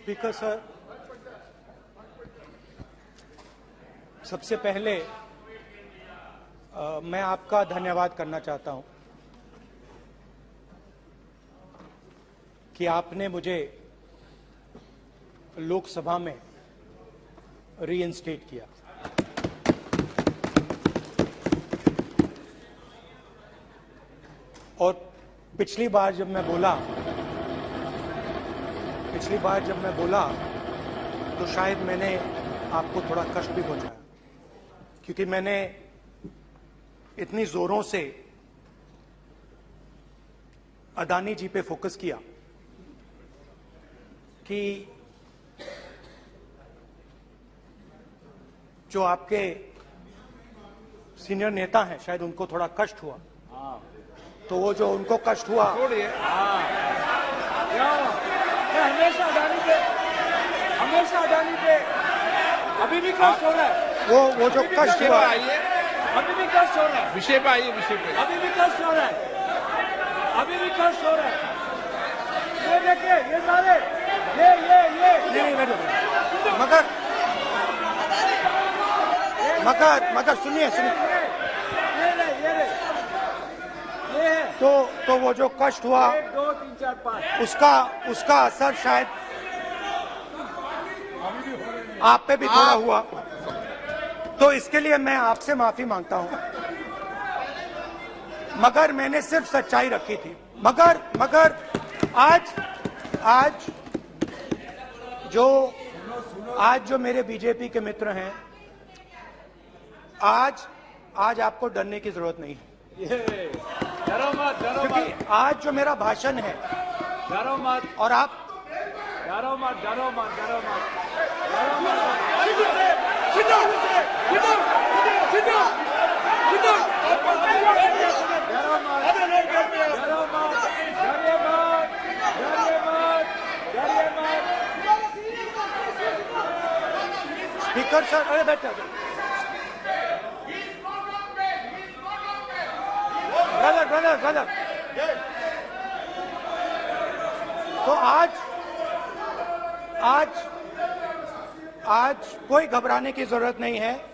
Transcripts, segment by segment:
Speaker sir, सबसे पहले मैं आपका धन्यवाद करना चाहता हूं कि आपने मुझे लोकसभा में रीइंस्टेट किया। और पिछली बार जब मैं बोला तो शायद मैंने आपको थोड़ा कष्ट भी पहुंचाया, क्योंकि मैंने इतनी जोरों से अदानी जी पे फोकस किया कि जो आपके सीनियर नेता हैं शायद उनको थोड़ा कष्ट हुआ। तो वो जो उनको कष्ट हुआ, हमेशा अदानी पे अभी भी कष्ट हो रहा है। वो जो कष्ट हुआ, अभी भी कष्ट हो रहा है। विषय पे आइए, विषय पे। अभी भी कष्ट हो रहा है। ये देखिए, ये सारे नहीं मगर सुनिए तो वो जो कष्ट हुआ 1 2 3 4 5 उसका असर शायद आप पे भी थोड़ा हुआ। तो इसके लिए मैं आपसे माफी मांगता हूं, मगर मैंने सिर्फ सच्चाई रखी थी। मगर आज जो मेरे बीजेपी के मित्र हैं, आज आपको डरने की जरूरत नहीं है, डरो मत। क्योंकि आज जो मेरा भाषण है, डरो मत। और आप डरो मत। स्पीकर सर, अरे बैठ जाओ। ब्रदर तो आज कोई घबराने की जरूरत नहीं है।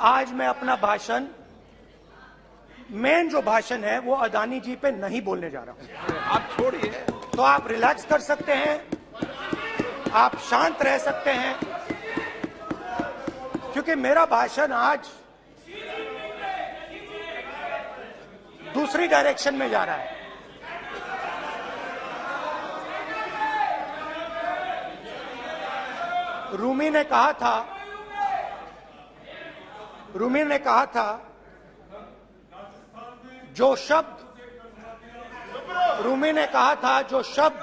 आज मैं अपना भाषण, मेन जो भाषण है वो अदानी जी पे नहीं बोलने जा रहा हूं। आप छोड़िए, तो आप रिलैक्स कर सकते हैं, आप शांत रह सकते हैं, क्योंकि मेरा भाषण आज दूसरी डायरेक्शन में जा रहा है। रूमी ने कहा था जो शब्द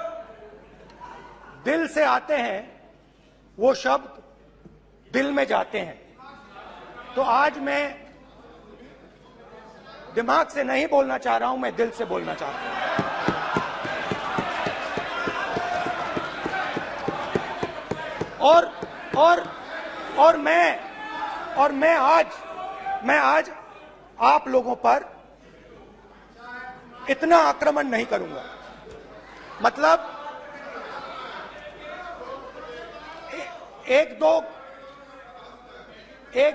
दिल से आते हैं वो शब्द दिल में जाते हैं। तो आज मैं दिमाग से नहीं बोलना चाह रहा हूं, मैं दिल से बोलना चाह रहा हूं। और मैं आज आप लोगों पर इतना आक्रमण नहीं करूंगा। मतलब एक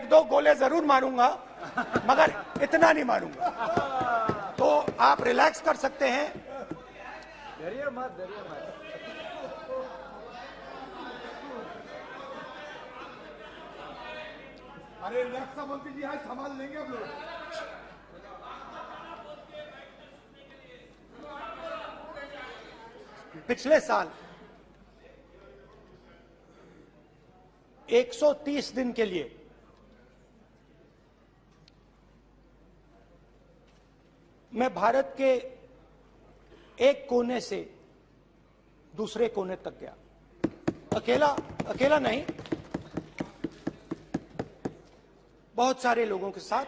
दो गोले जरूर मारूंगा, मगर इतना नहीं मारूंगा। तो आप रिलैक्स कर सकते हैं। डरिए मत। अरे रक्षा मंत्री जी आज संभाल लेंगे आप लोग। पिछले साल 130 दिन के लिए मैं भारत के एक कोने से दूसरे कोने तक गया। अकेला नहीं, बहुत सारे लोगों के साथ।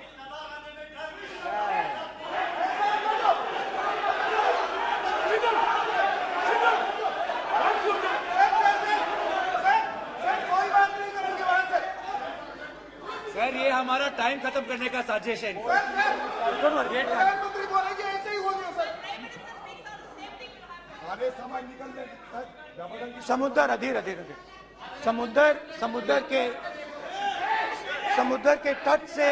सर, ये हमारा टाइम खत्म करने का साजिश है। सारे समाज निकल जाए जबरदस्ती समुद्र अधीर अधीर अधीर समुद्र के तट से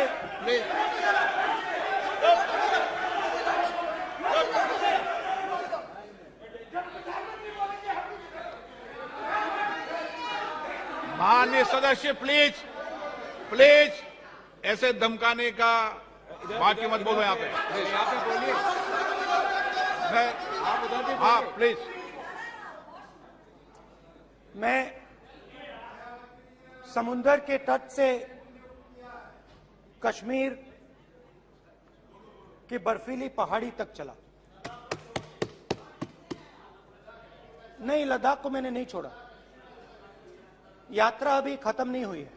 माननीय सदस्य प्लीज प्लीज ऐसे धमकाने का बात की मत बोलो यहाँ पे। यहाँ पे बोलिए, आप उधर भी हाँ बोलिए। प्लीज। मैं समुद्र के तट से कश्मीर की बर्फीली पहाड़ी तक चला। नहीं, लद्दाख को मैंने नहीं छोड़ा। यात्रा अभी खत्म नहीं हुई है,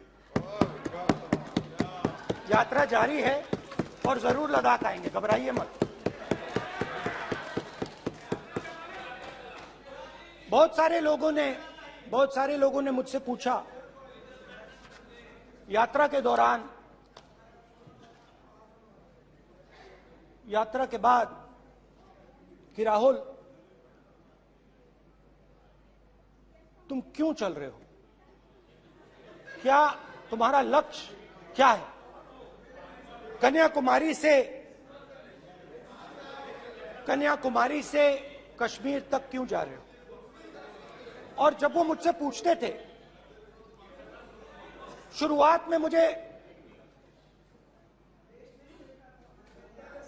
यात्रा जारी है और जरूर लद्दाख आएंगे, घबराइए मत। बहुत सारे लोगों ने मुझसे पूछा यात्रा के दौरान, यात्रा के बाद कि राहुल तुम क्यों चल रहे हो, क्या तुम्हारा लक्ष्य क्या है, कन्याकुमारी से कश्मीर तक क्यों जा रहे हो। और जब वो मुझसे पूछते थे, शुरुआत में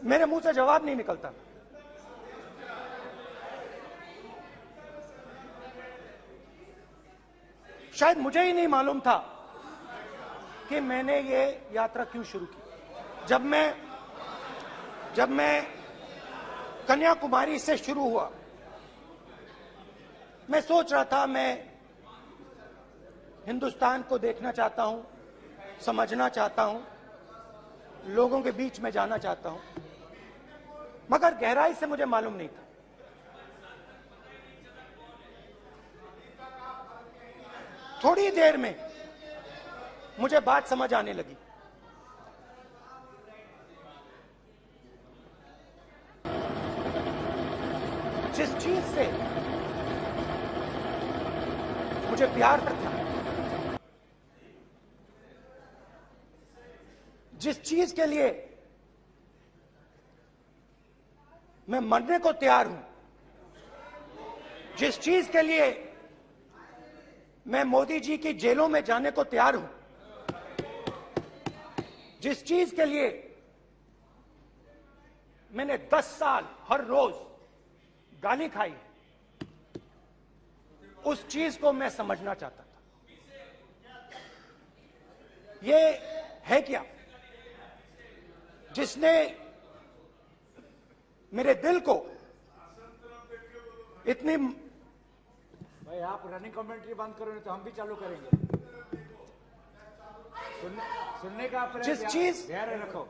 मेरे मुंह से जवाब नहीं निकलता। शायद मुझे ही नहीं मालूम था कि मैंने ये यात्रा क्यों शुरू की। जब मैं कन्याकुमारी से शुरू हुआ, मैं सोच रहा था मैं हिंदुस्तान को देखना चाहता हूं, समझना चाहता हूं, लोगों के बीच में जाना चाहता हूं, मगर गहराई से मुझे मालूम नहीं था। थोड़ी देर में मुझे बात समझ आने लगी। जिस चीज से मुझे प्यार था, जिस चीज के लिए मैं मरने को तैयार हूं, जिस चीज के लिए मैं मोदी जी की जेलों में जाने को तैयार हूं, जिस चीज के लिए मैंने 10 साल हर रोज गाली खाई, उस चीज को मैं समझना चाहता था। ये है क्या जिसने मेरे दिल को इतनी, भाई आप रनिंग कमेंट्री बंद करो, नहीं तो हम भी चालू करेंगे। सुनने का अपने धैर्य रखो।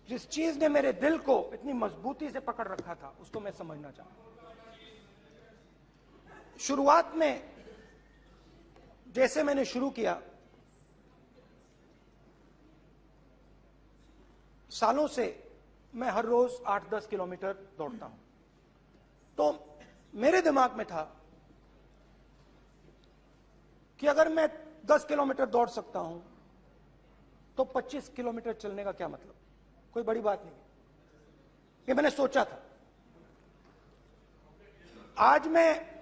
जिस चीज ने मेरे दिल को इतनी मजबूती से पकड़ रखा था, उसको मैं समझना चाहता। शुरुआत में जैसे मैंने शुरू किया, सालों से मैं हर रोज 8-10 किलोमीटर दौड़ता हूं, तो मेरे दिमाग में था कि अगर मैं 10 किलोमीटर दौड़ सकता हूं तो 25 किलोमीटर चलने का क्या मतलब, कोई बड़ी बात नहीं। ये मैंने सोचा था। आज मैं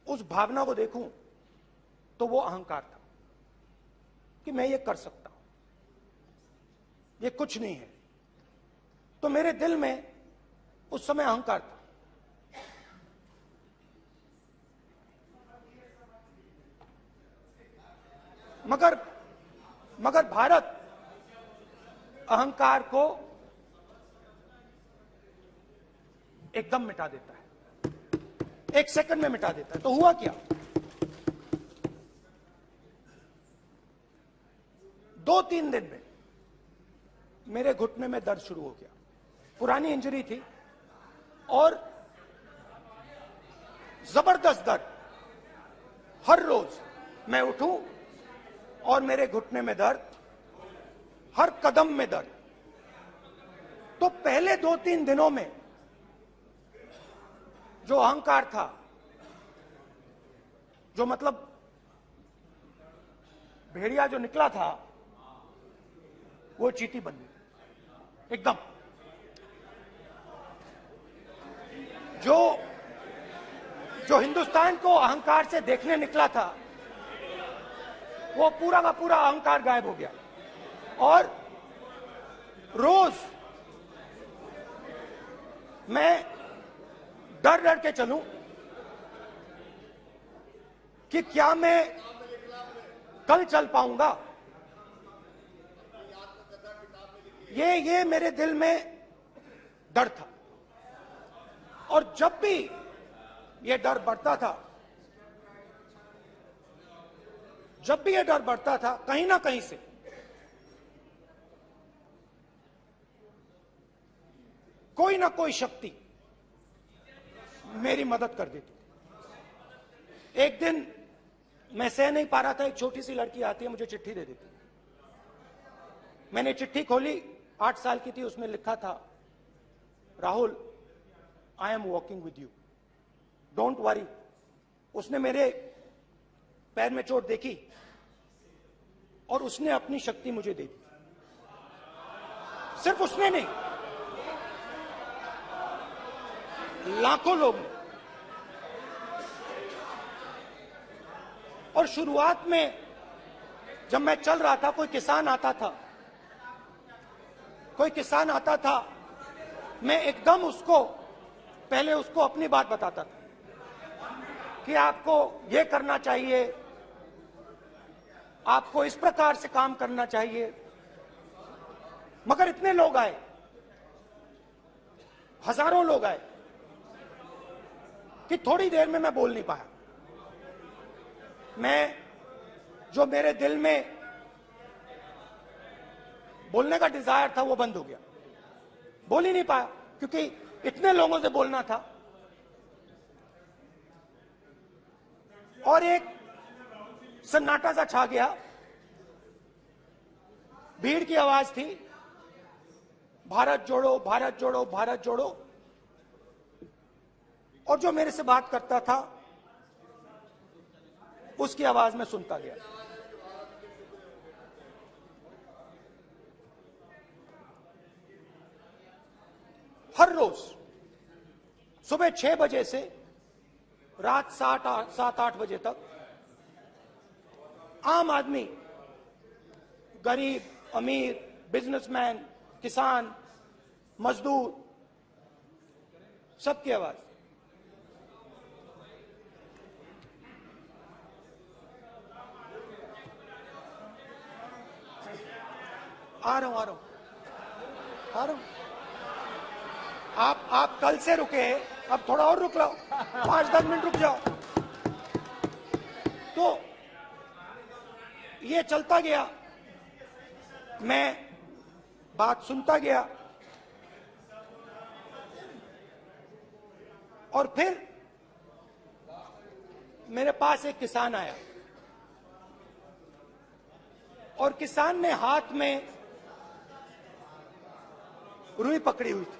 उस भावना को देखूं तो वो अहंकार था कि मैं ये कर सकता हूं, ये कुछ नहीं है। तो मेरे दिल में उस समय अहंकार था। मगर भारत अहंकार को एकदम मिटा देता है, 1 सेकंड में मिटा देता है। तो हुआ क्या, 2-3 दिन में मेरे घुटने में दर्द शुरू हो गया। पुरानी इंजरी थी और जबरदस्त दर्द। हर रोज मैं उठूं और मेरे घुटने में दर्द, हर कदम में दर्द। तो पहले 2-3 दिनों में जो अहंकार था, जो मतलब भेड़िया जो निकला था, वो चींटी बन गई एकदम। जो हिंदुस्तान को अहंकार से देखने निकला था, वो पूरा का पूरा अहंकार गायब हो गया। और रोज मैं डर डर के चलूं कि क्या मैं कल चल पाऊंगा। ये मेरे दिल में डर था। और जब भी ये डर बढ़ता था, कहीं ना कहीं से कोई ना कोई शक्ति मेरी मदद कर देती थी। एक दिन मैं सह नहीं पा रहा था, एक छोटी सी लड़की आती है, मुझे चिट्ठी दे देती। मैंने चिट्ठी खोली, 8 साल की थी, उसमें लिखा था, Rahul, I am walking with you, don't worry. उसने मेरे पैर में चोट देखी और उसने अपनी शक्ति मुझे दे दी। सिर्फ उसने नहीं, लाखों लोग ने। और शुरुआत में जब मैं चल रहा था, कोई किसान आता था, मैं एकदम पहले उसको अपनी बात बताता था कि आपको ये करना चाहिए, आपको इस प्रकार से काम करना चाहिए। मगर इतने लोग आए, हजारों लोग आए, कि थोड़ी देर में मैं बोल नहीं पाया। जो मेरे दिल में बोलने का डिजायर था, वो बंद हो गया। बोल ही नहीं पाया, क्योंकि इतने लोगों से बोलना था। और एक सन्नाटा सा छा गया, भीड़ की आवाज थी, भारत जोड़ो, भारत जोड़ो, भारत जोड़ो। और जो मेरे से बात करता था, उसकी आवाज में सुनता गया। हर रोज सुबह 6 बजे से रात 7-8 बजे तक आम आदमी, गरीब, अमीर, बिजनेसमैन, किसान, मजदूर, सबकी आवाज। आ रहा हूं। आप कल से रुके, अब थोड़ा और रुक लो, 5-10 मिनट रुक जाओ। तो ये चलता गया, मैं बात सुनता गया। और फिर मेरे पास एक किसान आया, और किसान ने हाथ में रुई पकड़ी हुई थी,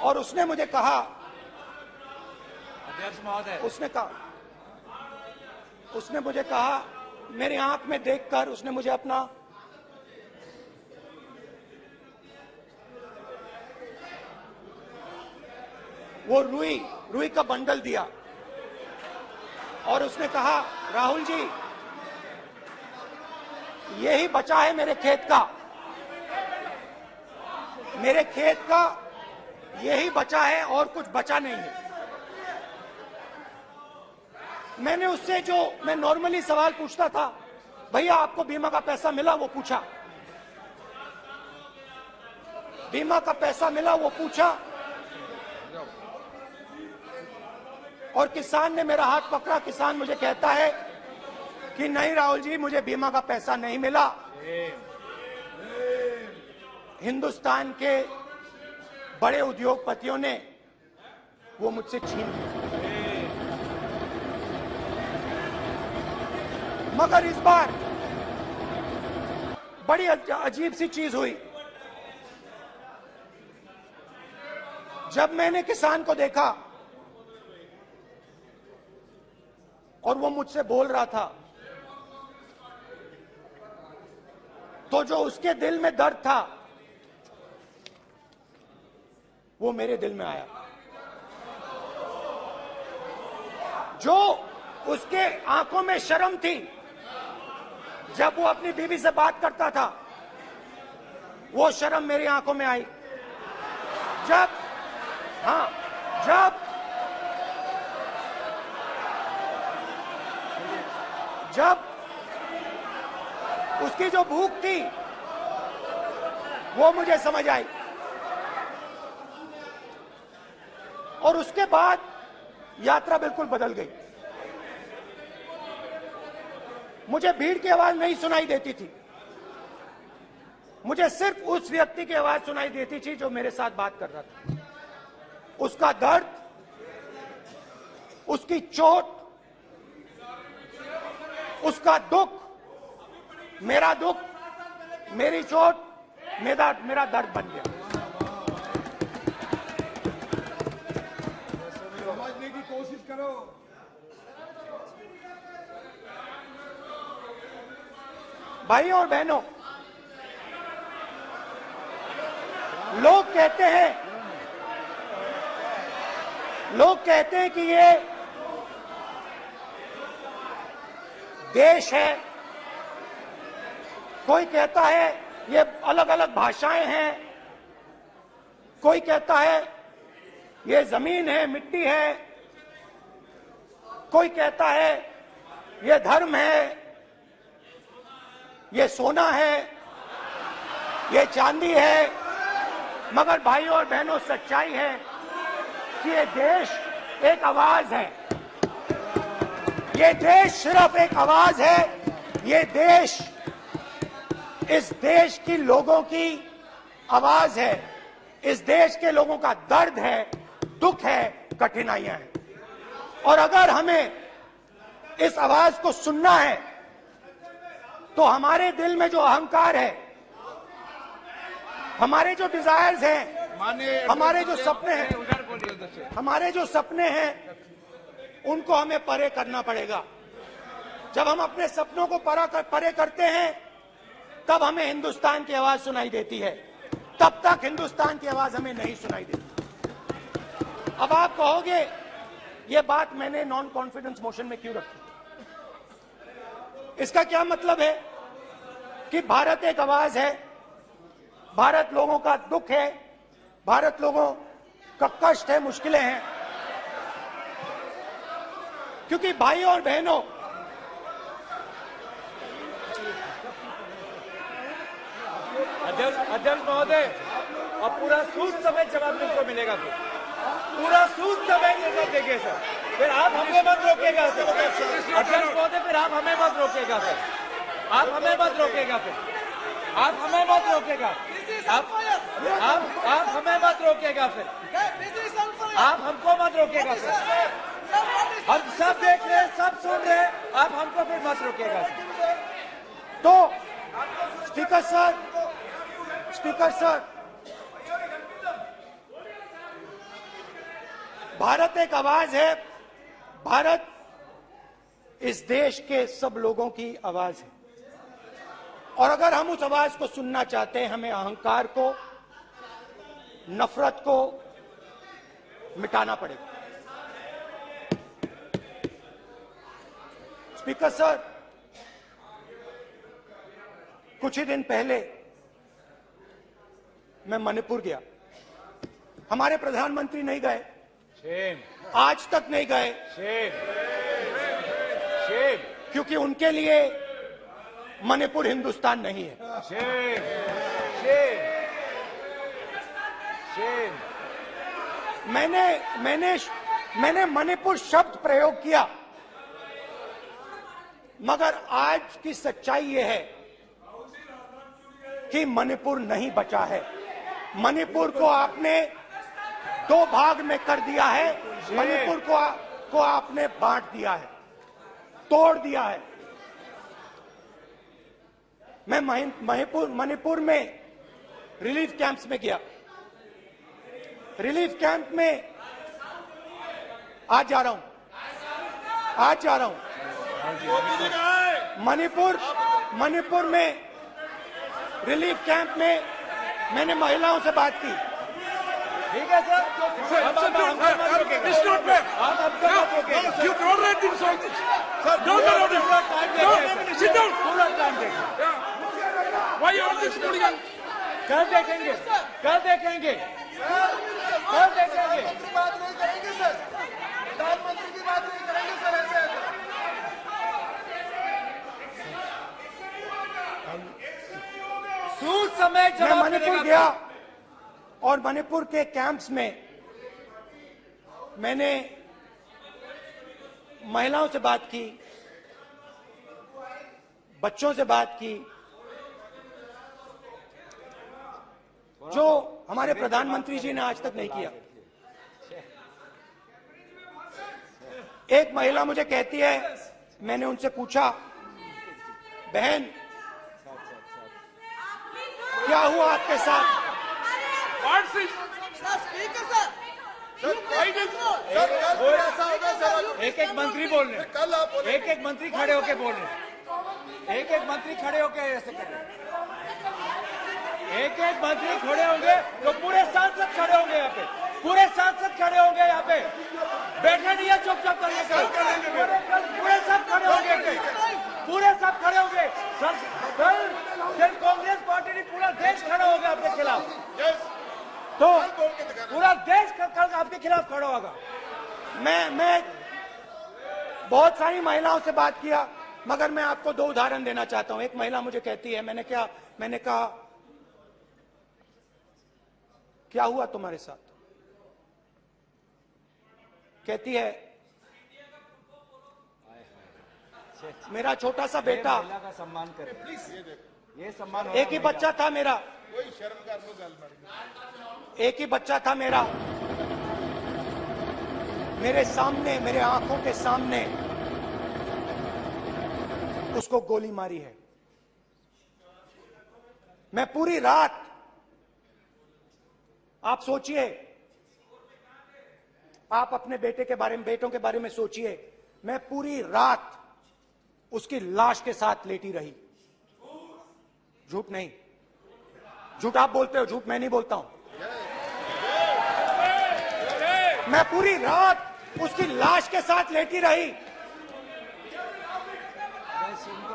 और उसने मुझे कहा, अध्यक्ष महोदय, उसने मुझे कहा, मेरी आंख में देखकर उसने मुझे अपना वो रुई का बंडल दिया, और उसने कहा, राहुल जी, यही बचा है मेरे खेत का, यही बचा है, और कुछ बचा नहीं है। मैंने उससे, जो मैं नॉर्मली सवाल पूछता था, भैया आपको बीमा का पैसा मिला, वो पूछा, बीमा का पैसा मिला, वो पूछा। और किसान ने मेरा हाथ पकड़ा। किसान मुझे कहता है कि नहीं राहुल जी, मुझे बीमा का पैसा नहीं मिला, हिंदुस्तान के बड़े उद्योगपतियों ने वो मुझसे छीन लिया। मगर इस बार बड़ी अजीब सी चीज हुई। जब मैंने किसान को देखा और वो मुझसे बोल रहा था, तो जो उसके दिल में दर्द था वो मेरे दिल में आया। जो उसके आंखों में शर्म थी जब वो अपनी बीवी से बात करता था, वो शर्म मेरी आंखों में आई। जब उसकी जो भूख थी वो मुझे समझ आई। और उसके बाद यात्रा बिल्कुल बदल गई। मुझे भीड़ की आवाज नहीं सुनाई देती थी, मुझे सिर्फ उस व्यक्ति की आवाज सुनाई देती थी जो मेरे साथ बात कर रहा था। उसका दर्द, उसकी चोट, उसका दुख, मेरा दुख, मेरी चोट, मेरा दर्द बन गया। समझने की कोशिश करो। भाइयों और बहनों, लोग कहते हैं कि ये देश है, कोई कहता है ये अलग अलग भाषाएं हैं, कोई कहता है ये जमीन है, मिट्टी है, कोई कहता है ये धर्म है, ये सोना है, ये चांदी है। मगर भाइयों और बहनों, सच्चाई है कि ये देश एक आवाज है। ये देश सिर्फ एक आवाज है। ये देश, इस देश की लोगों की आवाज है। इस देश के लोगों का दर्द है, दुख है, कठिनाइयां हैं। और अगर हमें इस आवाज को सुनना है तो हमारे दिल में जो अहंकार है, हमारे जो डिजायर्स हैं, हमारे जो सपने हैं, हमारे जो सपने हैं, उनको हमें परे करना पड़ेगा। जब हम अपने सपनों को परे करते हैं, तब हमें हिंदुस्तान की आवाज सुनाई देती है। तब तक हिंदुस्तान की आवाज हमें नहीं सुनाई देती। अब आप कहोगे ये बात मैंने नॉन कॉन्फिडेंस मोशन में क्यों रखी? इसका क्या मतलब है कि भारत एक आवाज है, भारत लोगों का दुख है, भारत लोगों का कष्ट है, मुश्किलें हैं। क्योंकि भाइयों और बहनों, अध्यक्ष महोदय, अब पूरा सूद समेत जवाब तुमको मिलेगा। पूरा सूद समेत जवाब देंगे सर। फिर आप हमें मत रोकेगा सर। अध्यक्ष महोदय, फिर आप हमें मत रोकेगा सर। आप हमें मत रोकेगा फिर। आप हमें मत रोकेगा। आप हमें मत रोकेगा फिर। आप हमको मत रोकेगा सर। हम सब देख रहे हैं, सब सुन रहे हैं, आप हमको फिर मत रोकेगा सर। तो स्पीकर सर, भारत एक आवाज है। भारत इस देश के सब लोगों की आवाज है। और अगर हम उस आवाज को सुनना चाहते हैं, हमें अहंकार को, नफरत को मिटाना पड़ेगा। स्पीकर सर, कुछ ही दिन पहले मैं मणिपुर गया। हमारे प्रधानमंत्री नहीं गए, आज तक नहीं गए, क्योंकि उनके लिए मणिपुर हिंदुस्तान नहीं है। मैंने मणिपुर शब्द प्रयोग किया, मगर आज की सच्चाई यह है कि मणिपुर नहीं बचा है। मणिपुर को आपने दो भाग में कर दिया है। मणिपुर को आपने बांट दिया है, तोड़ दिया है। मैं मणिपुर में रिलीफ कैंप्स में गया। रिलीफ कैंप में आज जा रहा हूं, मणिपुर में रिलीफ कैंप में मैंने महिलाओं से बात की। ठीक है सर, अब आप हमको मत रोकेंगे। It's not fair. आप हमको मत रोकेंगे। You don't let him solve this. Sir, don't allow him. Sit down. पूरा टाइम देंगे। Why you always putting on? कल देखेंगे। बात नहीं करेंगे सर, प्रधानमंत्री की बात नहीं करेंगे सर ऐसे। सूद समय मैं जवाब मणिपुर देने का गया और मणिपुर के कैंप्स में मैंने महिलाओं से बात की, बच्चों से बात की, जो हमारे प्रधानमंत्री जी ने आज तक नहीं किया। एक महिला मुझे कहती है, मैंने उनसे पूछा, बहन क्या हुआ आपके साथ? What's this? एक एक मंत्री बोल रहे हैं, कल आप बोले एक एक मंत्री खड़े होके बोल रहे हैं, एक एक मंत्री खड़े होके ऐसे कर रहे हैं, एक एक मंत्री खड़े होंगे तो पूरे सांसद खड़े होंगे यहाँ पे, पूरे सांसद खड़े होंगे यहाँ पे, बैठे नहीं है चुपचाप करने का, पूरे सब खड़े होंगे, पूरे सब खड़े होंगे। कल कांग्रेस पार्टी ने पूरा देश खड़ा होगा आपके खिलाफ, तो पूरा देश कल आपके खिलाफ खड़ा होगा। मैं बहुत सारी महिलाओं से बात किया, मगर मैं आपको दो उदाहरण देना चाहता हूं। एक महिला मुझे कहती है, मैंने कहा क्या हुआ तुम्हारे साथ? कहती है, मेरा छोटा सा बेटा, महिला का सम्मान करें प्लीज, ये सम्मान। एक ही बच्चा था मेरा, एक ही बच्चा था मेरा, मेरे सामने, मेरे आंखों के सामने उसको गोली मारी है। मैं पूरी रात, आप सोचिए, आप अपने बेटे के बारे में, बेटों के बारे में सोचिए, मैं पूरी रात उसकी लाश के साथ लेटी रही। झूठ नहीं, झूठ आप बोलते हो, झूठ मैं नहीं बोलता हूं। मैं पूरी रात उसकी लाश के साथ लेटी रही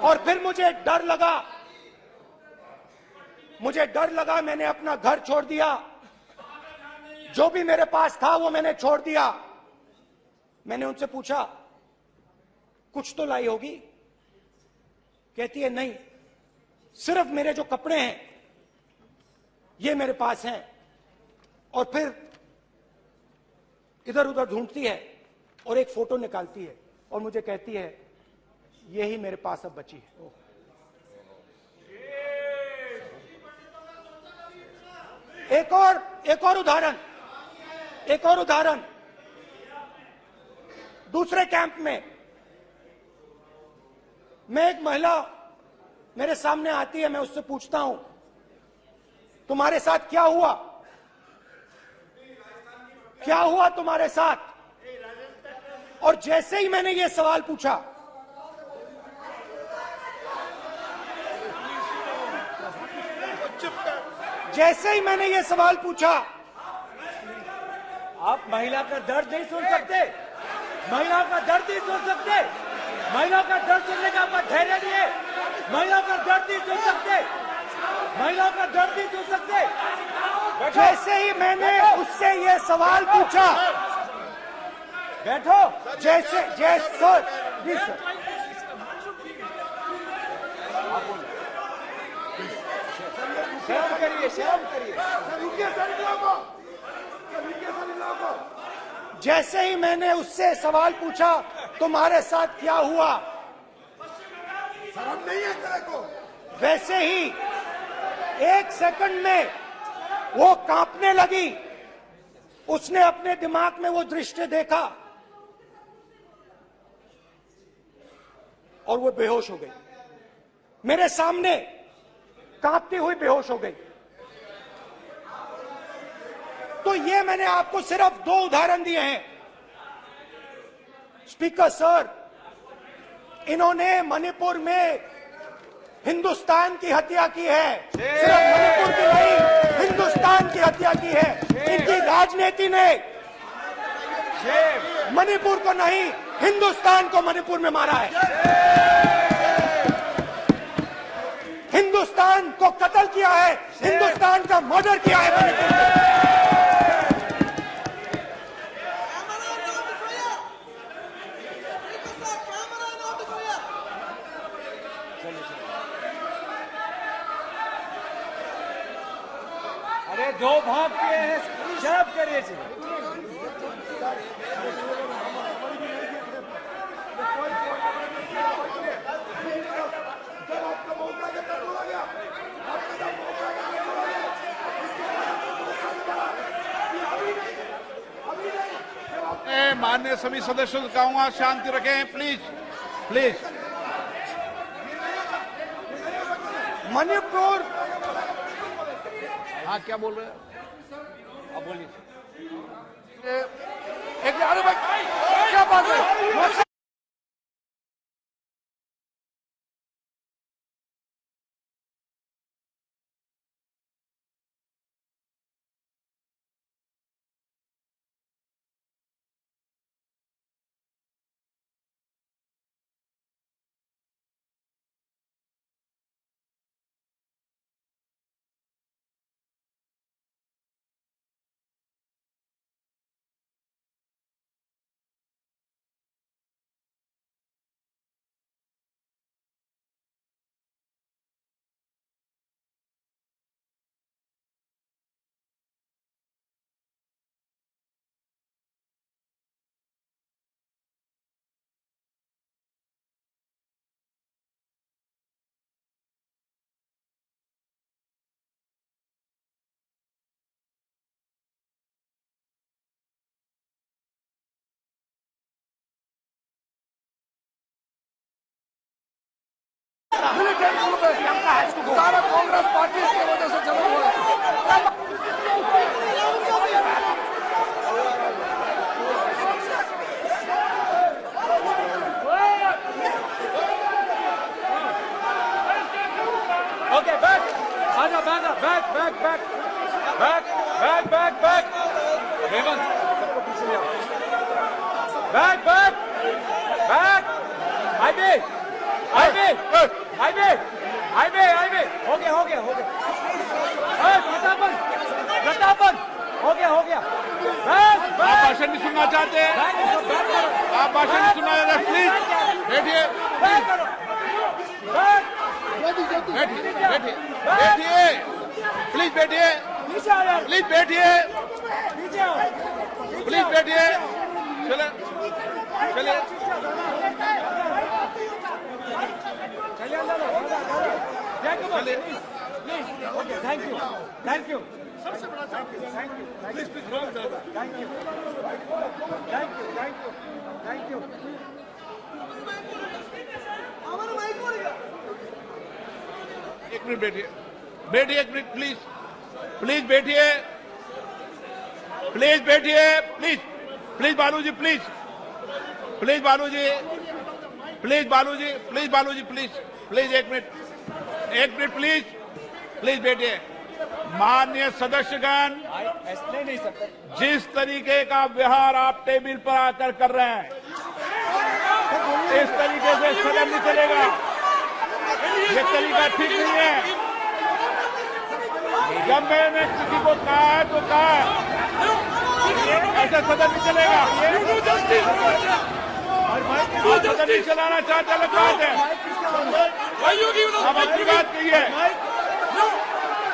और फिर मुझे डर लगा, मैंने अपना घर छोड़ दिया, जो भी मेरे पास था वो मैंने छोड़ दिया। मैंने उनसे पूछा, कुछ तो लाई होगी? कहती है, नहीं, सिर्फ मेरे जो कपड़े हैं ये मेरे पास हैं। और फिर इधर उधर ढूंढती है और एक फोटो निकालती है और मुझे कहती है, यही मेरे पास अब बची है। एक और उदाहरण, दूसरे कैंप में मैं, एक महिला मेरे सामने आती है, मैं उससे पूछता हूं, तुम्हारे साथ क्या हुआ? क्या हुआ तुम्हारे साथ? और जैसे ही मैंने ये सवाल पूछा, आप महिला का दर्द नहीं सुन सकते, महिला का दर्द नहीं सुन सकते, महिला का दर्द सुनने का आपका धैर्य नहीं है, महिला का दर्द नहीं सुन सकते, महिला का दर्द नहीं सुन सकते। जैसे ही मैंने उससे ये सवाल पूछा, बैठो, जैसे शर्म करिए, शर्म करिए। जैसे ही मैंने उससे सवाल पूछा, तुम्हारे साथ क्या हुआ, शर्म नहीं है तेरे को? वैसे ही एक सेकंड में वो कांपने लगी। उसने अपने दिमाग में वो दृश्य देखा और वो बेहोश हो गई। मेरे सामने कांपती हुई बेहोश हो गई। तो ये मैंने आपको सिर्फ 2 उदाहरण दिए हैं। स्पीकर सर, इन्होंने मणिपुर में हिंदुस्तान की हत्या की है, सिर्फ मणिपुर की नहीं, हिंदुस्तान की हत्या की है। इनकी राजनीति ने मणिपुर को नहीं, हिंदुस्तान को मणिपुर में मारा है। हिंदुस्तान को कत्ल किया है, हिंदुस्तान का मर्डर किया है मणिपुर में। अरे 2 भाग किए हैं, शराब करिए जी। माननीय सभी सदस्यों से कहूंगा शांति रखें, प्लीज प्लीज। मणिपुर, हाँ क्या बोल रहे हैं? अब बोलिए। एक अरे भाई क्या बात है? सारा कांग्रेस पार्टी की वजह से जमा हुआ है। ओके, बैक आजा, बैक हेमंत, सबको पीछे ले आओ। बैक हाईवे हो गया प्रतापन हो गया। आप भाषण नहीं सुनना चाहते हैं? आप भाषण नहीं सुनना चाहते? प्लीज बैठिए, प्लीज बैठिए, चलिए। Thank you. एक मिनट बैठिए, एक मिनट प्लीज बैठिए, बालू जी, एक मिनट प्लीज बैठिए। माननीय सदस्यगण, ऐसे नहीं सकते। जिस तरीके का व्यवहार आप टेबल पर आकर कर रहे हैं, इस तरीके से सदन नहीं चलेगा। ये तरीका ठीक नहीं है। जब मैंने किसी को कहा है तो कहा है, ऐसा सदन नहीं चलेगा। सदन नहीं चलाना चाहते अलग बात है, आप अपनी बात कहिए।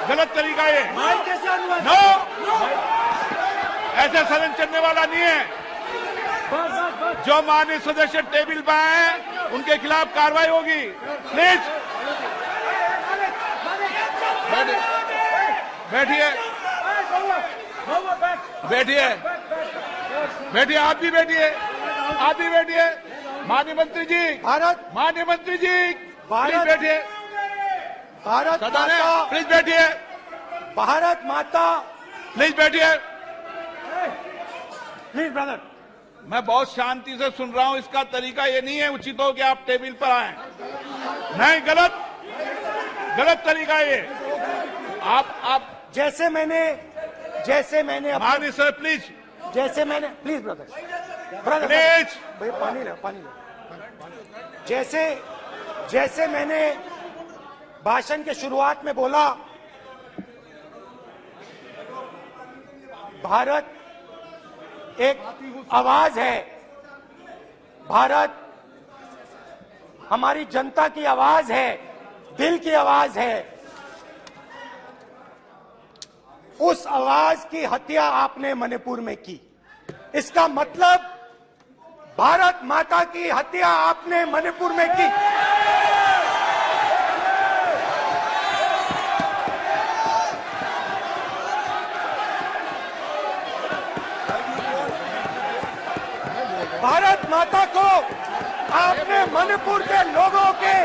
गलत तरीका ये, नो, ऐसा सदन चलने वाला नहीं है। जो माननीय सदस्य टेबल पर आए उनके खिलाफ कार्रवाई होगी। प्लीज बैठिए, आप भी बैठिए। माननीय मंत्री जी, प्लीज बैठिए। भारत सदन है, माता, प्लीज बैठिए। भारत माता, प्लीज बैठिए। Please brother. मैं बहुत शांति से सुन रहा हूं, इसका तरीका ये नहीं है उचित हो कि आप टेबल पर आए। नहीं, गलत तरीका ये। आप जैसे मैंने माननीय sir please please brother please भैया पानी ले। जैसे मैंने भाषण के शुरुआत में बोला, भारत एक आवाज है, भारत हमारी जनता की आवाज है, दिल की आवाज है। उस आवाज की हत्या आपने मणिपुर में की। इसका मतलब भारत माता की हत्या आपने मणिपुर में की। भारत माता को आपने मणिपुर के लोगों के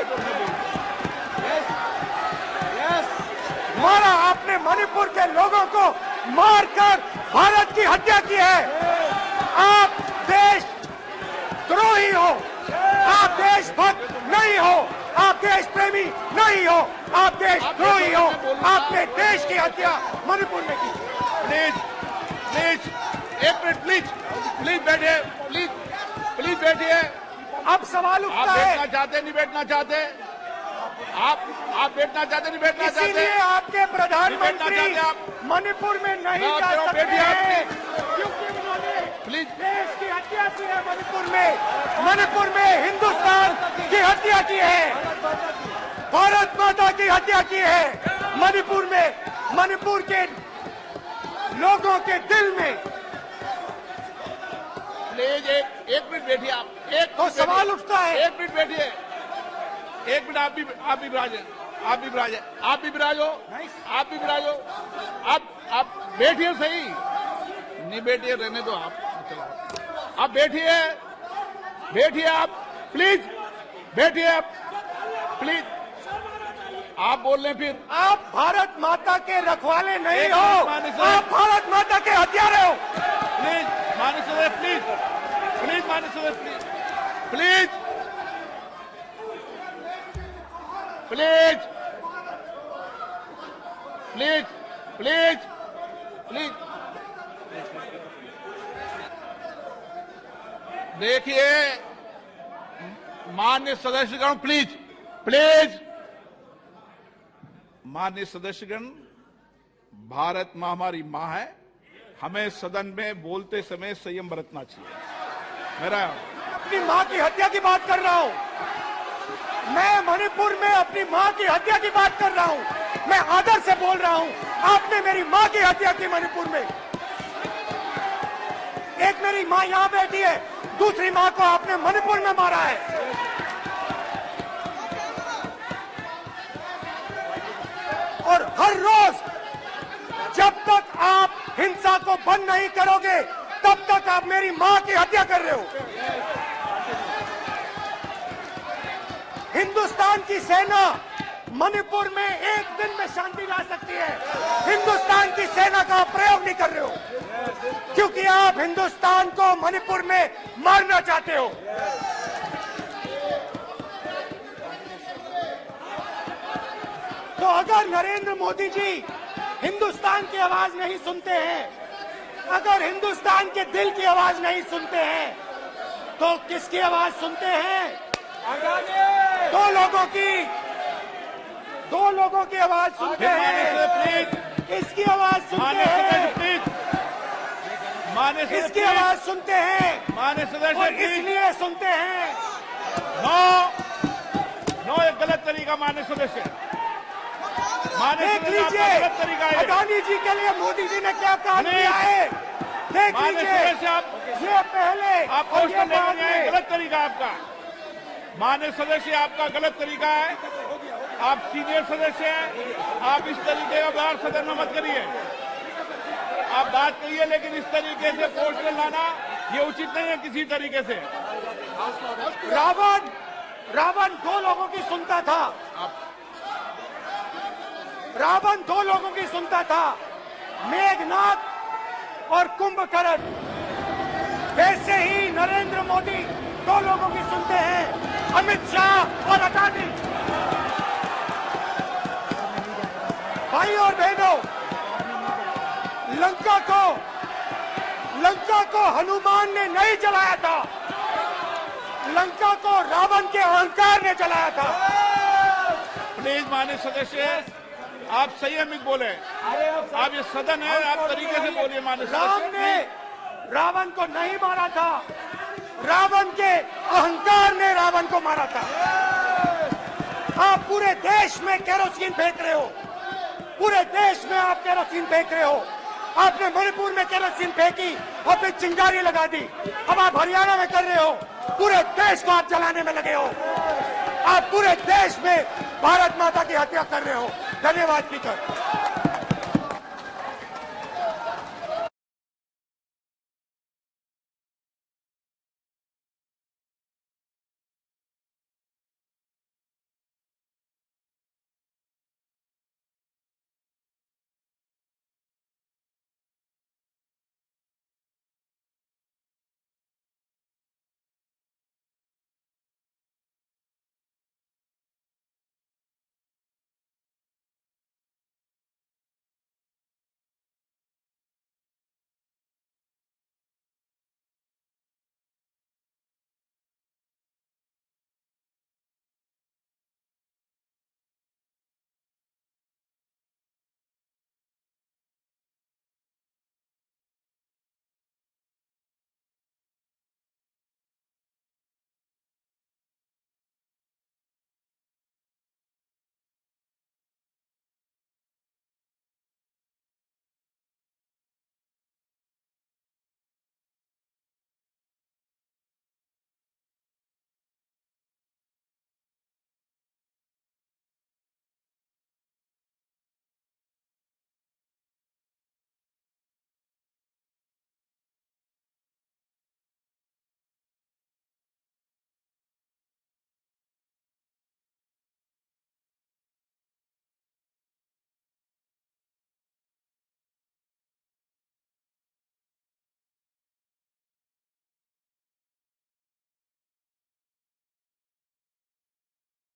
मारा, आपने मणिपुर के लोगों को मारकर भारत की हत्या की है। आप देशद्रोही हो, आप देशभक्त नहीं हो, आप देश प्रेमी नहीं हो, आप देशद्रोही हो। आपने देश की हत्या मणिपुर में की। प्लीज एक मिनट प्लीज बैठिए, प्लीज बैठिए। अब सवाल आप उठता है, बैठना चाहते नहीं बैठना चाहते, आप बैठना चाहते नहीं बैठना चाहते, इसीलिए आपके प्रधानमंत्री चाहते आप। में नहीं जा सकते बैठिए आप, हैं, क्योंकि उन्होंने प्लीज देश की हत्या की है। मणिपुर में हिंदुस्तान की हत्या की है, भारत माता की हत्या की है। मणिपुर के लोगों के दिल में। प्लीज एक मिनट बैठिए आप। तो सवाल उठता है, एक मिनट बैठिए, एक मिनट। आप भी विराजो। आप बैठिए सही, नहीं बैठिए रहने दो आप बैठिए आप प्लीज बैठिए आप प्लीज। आप बोल रहे हैं फिर आप भारत माता के रखवाले नहीं हो, माननीय सर। आप भारत माता के हत्यारे हो। प्लीज माननीय सदस्य प्लीज माननीय सदस्य प्लीज देखिए माननीय सदस्यगण, प्लीज माननीय सदस्यगण, भारत मां हमारी मां है, हमें सदन में बोलते समय संयम बरतना चाहिए। मेरा अपनी मां की हत्या की बात कर रहा हूं, मैं मणिपुर में अपनी मां की हत्या की बात कर रहा हूं, मैं आदर से बोल रहा हूं। आपने मेरी मां की हत्या की मणिपुर में। एक मेरी मां यहां बैठी है, दूसरी मां को आपने मणिपुर में मारा है। और हर रोज जब तक आप हिंसा को बंद नहीं करोगे, तब तक आप मेरी मां की हत्या कर रहे हो। हिंदुस्तान की सेना मणिपुर में एक दिन में शांति ला सकती है। हिंदुस्तान की सेना का प्रयोग नहीं कर रहे हो, क्योंकि आप हिंदुस्तान को मणिपुर में मारना चाहते हो। तो अगर नरेंद्र मोदी जी हिंदुस्तान की आवाज नहीं सुनते हैं, अगर हिंदुस्तान के दिल की आवाज नहीं सुनते हैं, तो किसकी आवाज सुनते हैं? दो लोगों की आवाज सुनते हैं। इसकी आवाज सुनते हैं, इसकी आवाज सुनते हैं, माननीय सदस्य और इसलिए सुनते हैं। नो एक गलत तरीका माननीय सदस्य, देख लीजिए गलत तरीका है। अडानी जी के लिए मोदी जी ने क्या काम किया है, देख माननीय लीजिए। सदस्य ये पहले आप और ये बाद में। गलत तरीका आपका, माननीय सदस्य आपका गलत तरीका है। आप सीनियर सदस्य हैं, आप इस तरीके का व्यवहार सदन में मत करिए। आप बात करिए, लेकिन इस तरीके से पोस्टर लाना ये उचित नहीं है किसी तरीके से। रावण दो लोगों की सुनता था, रावण दो लोगों की सुनता था, मेघनाथ और कुंभकर्ण। वैसे ही नरेंद्र मोदी दो लोगों की सुनते हैं, अमित शाह और अडानी। भाई और बहनों, लंका को हनुमान ने नहीं जलाया था, लंका को रावण के अहंकार ने जलाया था। प्लीज माननीय सदस्य, आप संयमित बोले। आप ये सदन है, आप तरीके से बोलिए माननीय राम सदस्य। ने रावण को नहीं मारा था, रावण के अहंकार ने रावण को मारा था। आप पूरे देश में केरोसिन फेंक रहे हो, पूरे देश में आप केरोसिन फेंक रहे हो। आपने मणिपुर में केरोसिन फेंकी और फिर चिंगारी लगा दी। अब आप हरियाणा में कर रहे हो, पूरे देश को आप जलाने में लगे हो। आप पूरे देश में भारत माता की हत्या कर रहे हो। धन्यवाद स्पीकर।